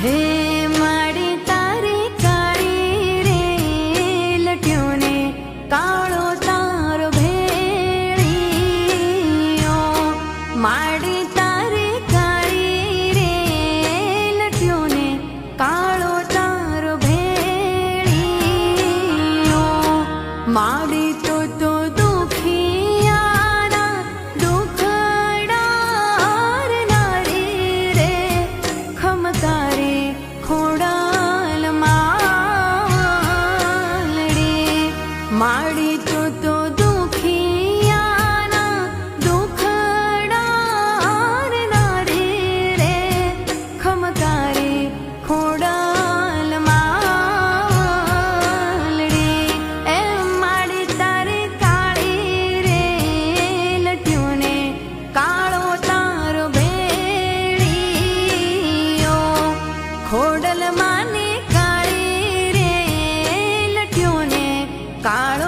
હે માડી તારી કાળી રે લટ્યું ને કાળો તારો ભેળિયો માડી તારી કાળી રે લટ્યું ને કાળો તારો ભેળિયો માડી તો દુખિયાના દુખડાર નારી રે ખમકારે ખોડાલ માલડી માડી તો દુખિયાના દુખડાર નારી રે ખમકારે ખોડાલ માલડી એ માડી તારી કાળી રે લટ્યું ને કાળો તારો ભેળિયો ખોડલ માની કાળી રે લટ્યું ને કાળો